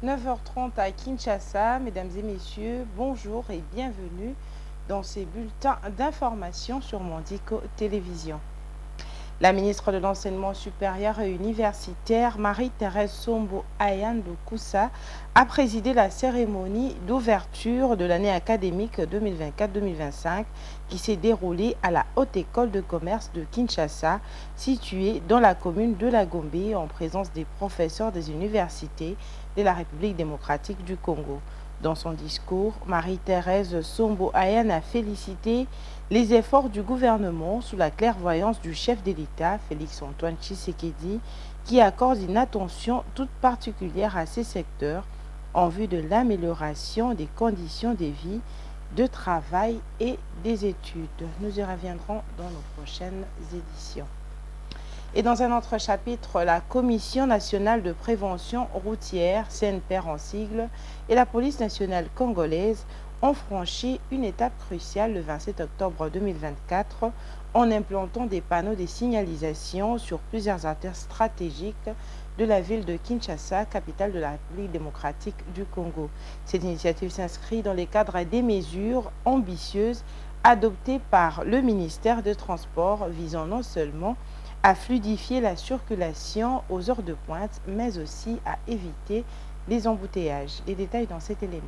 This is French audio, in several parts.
9h30 à Kinshasa. Mesdames et messieurs, bonjour et bienvenue dans ces bulletins d'information sur Mondico Télévision. La ministre de l'Enseignement supérieur et universitaire, Marie-Thérèse Sombo Ayane Koussa, a présidé la cérémonie d'ouverture de l'année académique 2024-2025 qui s'est déroulée à la Haute École de commerce de Kinshasa, située dans la commune de La Gombe, en présence des professeurs des universités de la République démocratique du Congo. Dans son discours, Marie-Thérèse Sombo Ayane a félicité les efforts du gouvernement sous la clairvoyance du chef de l'État, Félix-Antoine Tshisekedi, qui accorde une attention toute particulière à ces secteurs en vue de l'amélioration des conditions de vie, de travail et des études. Nous y reviendrons dans nos prochaines éditions. Et dans un autre chapitre, la Commission nationale de prévention routière, CNPR en sigle, et la police nationale congolaise ont franchi une étape cruciale le 27 octobre 2024 en implantant des panneaux de signalisation sur plusieurs artères stratégiques de la ville de Kinshasa, capitale de la République démocratique du Congo. Cette initiative s'inscrit dans le cadre des mesures ambitieuses adoptées par le ministère des Transports visant non seulement à fluidifier la circulation aux heures de pointe, mais aussi à éviter les embouteillages. Les détails dans cet élément.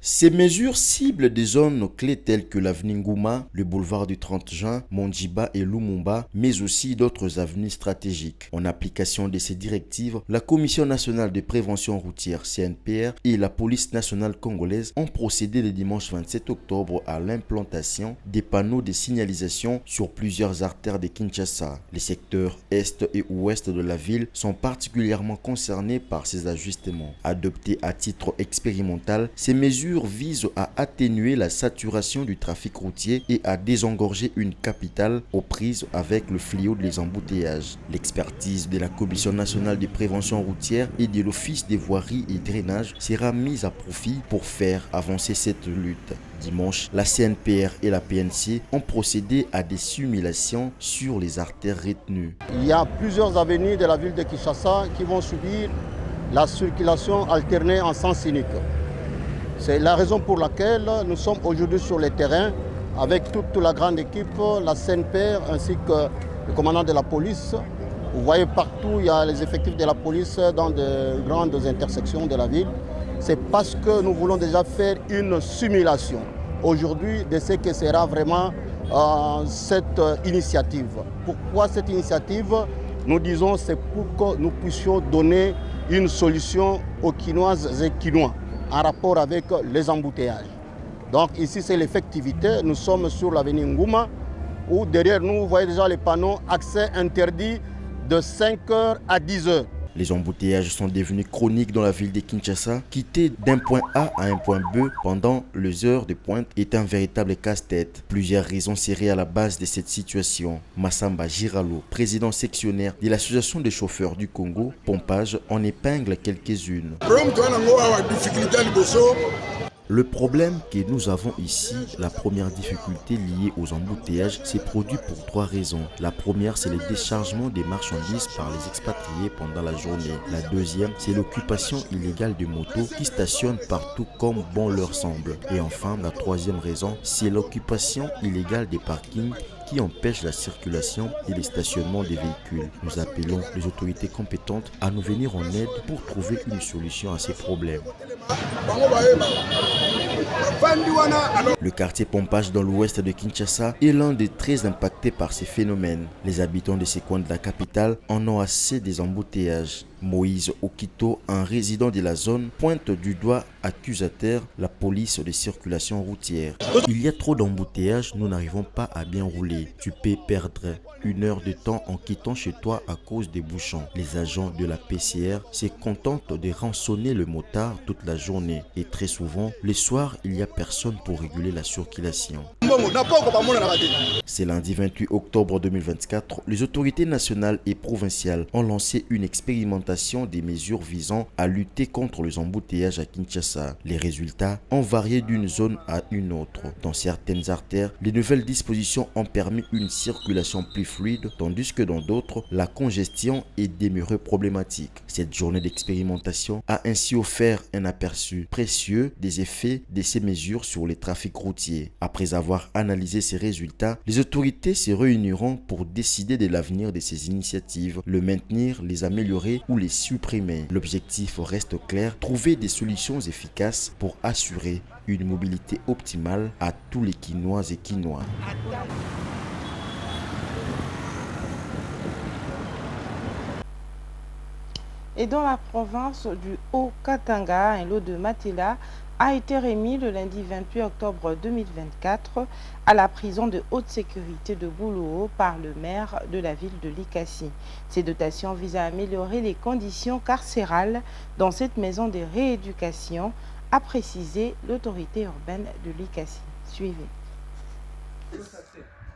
Ces mesures ciblent des zones clés telles que l'avenue Ngouma, le boulevard du 30 juin, Mondiba et Lumumba, mais aussi d'autres avenues stratégiques. En application de ces directives, la Commission nationale de prévention routière CNPR et la police nationale congolaise ont procédé le dimanche 27 octobre à l'implantation des panneaux de signalisation sur plusieurs artères de Kinshasa. Les secteurs est et ouest de la ville sont particulièrement concernés par ces ajustements. Adoptés à titre expérimental, ces mesures vise à atténuer la saturation du trafic routier et à désengorger une capitale aux prises avec le fléau des embouteillages. L'expertise de la Commission nationale de prévention routière et de l'Office des voiries et drainages sera mise à profit pour faire avancer cette lutte. Dimanche, la CNPR et la PNC ont procédé à des simulations sur les artères retenues. Il y a plusieurs avenues de la ville de Kinshasa qui vont subir la circulation alternée en sens unique. C'est la raison pour laquelle nous sommes aujourd'hui sur le terrain avec toute la grande équipe, la CNPR ainsi que le commandant de la police. Vous voyez partout, il y a les effectifs de la police dans de grandes intersections de la ville. C'est parce que nous voulons déjà faire une simulation aujourd'hui de ce que sera vraiment cette initiative. Pourquoi cette initiative? Nous disons c'est pour que nous puissions donner une solution aux Kinoises et Kinois en rapport avec les embouteillages. Donc ici c'est l'effectivité, nous sommes sur l'avenue Ngouma où derrière nous vous voyez déjà les panneaux accès interdit de 5h à 10h. Les embouteillages sont devenus chroniques dans la ville de Kinshasa. Quitter d'un point A à un point B pendant les heures de pointe est un véritable casse-tête. Plusieurs raisons seraient à la base de cette situation. Massamba Giralo, président sectionnaire de l'association des chauffeurs du Congo, Pompage, en épingle quelques-unes. Le problème que nous avons ici, la première difficulté liée aux embouteillages, s'est produit pour trois raisons. La première, c'est le déchargement des marchandises par les expatriés pendant la journée. La deuxième, c'est l'occupation illégale de motos qui stationnent partout comme bon leur semble. Et enfin, la troisième raison, c'est l'occupation illégale des parkings qui empêche la circulation et le stationnement des véhicules. Nous appelons les autorités compétentes à nous venir en aide pour trouver une solution à ces problèmes. Le quartier Pompage dans l'ouest de Kinshasa est l'un des très impactés par ces phénomènes. Les habitants de ces coins de la capitale en ont assez des embouteillages. Moïse Okito, un résident de la zone, pointe du doigt accusateur la police de circulation routière. Il y a trop d'embouteillages, nous n'arrivons pas à bien rouler. Tu peux perdre 1 heure de temps en quittant chez toi à cause des bouchons. Les agents de la PCR se contentent de rançonner le motard toute la journée. Et très souvent, le soir, il n'y a personne pour réguler la circulation. C'est lundi 28 octobre 2024, les autorités nationales et provinciales ont lancé une expérimentation l'expérimentation des mesures visant à lutter contre les embouteillages à Kinshasa. Les résultats ont varié d'une zone à une autre. Dans certaines artères, les nouvelles dispositions ont permis une circulation plus fluide, tandis que dans d'autres, la congestion est demeurée problématique. Cette journée d'expérimentation a ainsi offert un aperçu précieux des effets de ces mesures sur les trafics routiers. Après avoir analysé ces résultats, les autorités se réuniront pour décider de l'avenir de ces initiatives, le maintenir, les améliorer ou les supprimer. L'objectif reste clair, trouver des solutions efficaces pour assurer une mobilité optimale à tous les Kinois et Kinois. Et dans la province du Haut-Katanga, un lot de matelas a été remis le lundi 28 octobre 2024 à la prison de haute sécurité de Bouloo par le maire de la ville de Likasi. Ces dotations visent à améliorer les conditions carcérales dans cette maison de rééducation, a précisé l'autorité urbaine de Likasi. Suivez.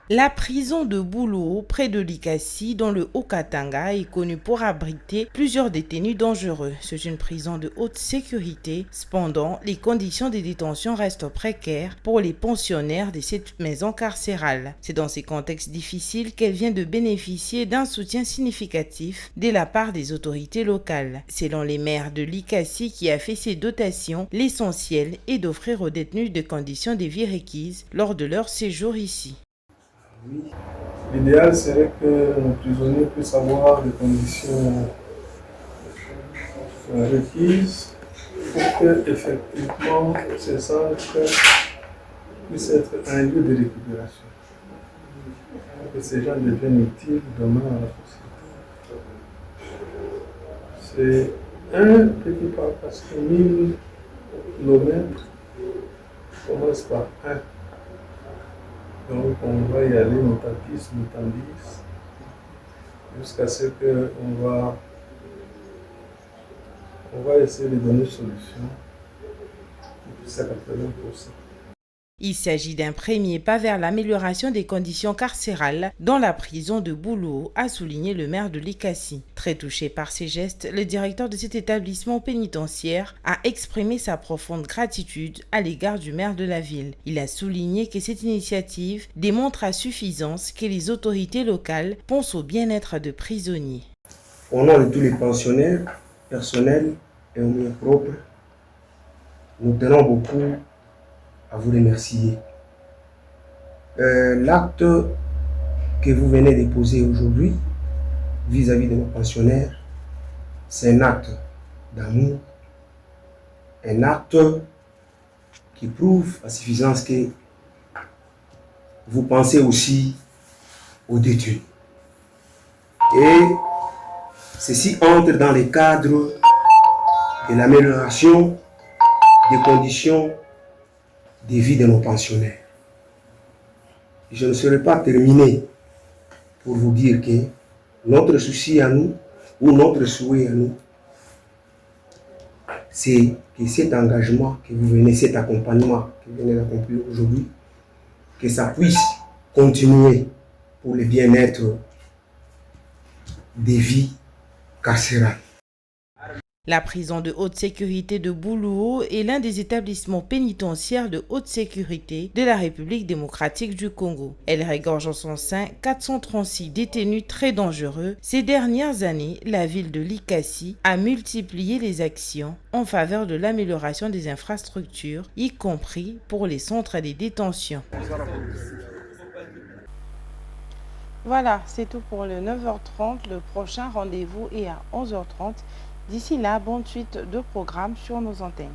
La prison de Bouloo, près de Likasi, dans le Haut-Katanga, est connue pour abriter plusieurs détenus dangereux. C'est une prison de haute sécurité. Cependant, les conditions de détention restent précaires pour les pensionnaires de cette maison carcérale. C'est dans ces contextes difficiles qu'elle vient de bénéficier d'un soutien significatif de la part des autorités locales. Selon les maires de Likasi qui a fait ces dotations, l'essentiel est d'offrir aux détenus des conditions de vie requises lors de leur séjour ici. Oui. L'idéal serait que nos prisonniers puissent avoir les conditions requises pour que effectivement ces centres puissent être un lieu de récupération. Que ces gens deviennent utiles demain à la société. C'est un petit pas parce que 1000 kilomètres commence par un. Donc on va y aller mutatis mutandis jusqu'à ce qu'on va essayer de donner solution jusqu'à 80%. Il s'agit d'un premier pas vers l'amélioration des conditions carcérales dans la prison de Bouloo, a souligné le maire de Likasi. Très touché par ces gestes, le directeur de cet établissement pénitentiaire a exprimé sa profonde gratitude à l'égard du maire de la ville. Il a souligné que cette initiative démontre à suffisance que les autorités locales pensent au bien-être de prisonniers. Au nom de tous les pensionnaires, personnels et aux miens propres, nous tenons beaucoup à vous remercier. L'acte que vous venez de poser aujourd'hui vis-à-vis de nos pensionnaires, c'est un acte d'amour, un acte qui prouve à suffisance que vous pensez aussi aux détenus. Et ceci entre dans le cadre de l'amélioration des conditions de vie de nos pensionnaires. Je ne serai pas terminé pour vous dire que notre souci à nous, ou notre souhait à nous, c'est que cet engagement que vous venez, cet accompagnement que vous venez d'accomplir aujourd'hui, que ça puisse continuer pour le bien-être des vies carcérales. La prison de haute sécurité de Bouloo est l'un des établissements pénitentiaires de haute sécurité de la République démocratique du Congo. Elle regorge en son sein 436 détenus très dangereux. Ces dernières années, la ville de Likasi a multiplié les actions en faveur de l'amélioration des infrastructures, y compris pour les centres de détention. Voilà, c'est tout pour le 9h30. Le prochain rendez-vous est à 11h30. D'ici là, bonne suite de programmes sur nos antennes.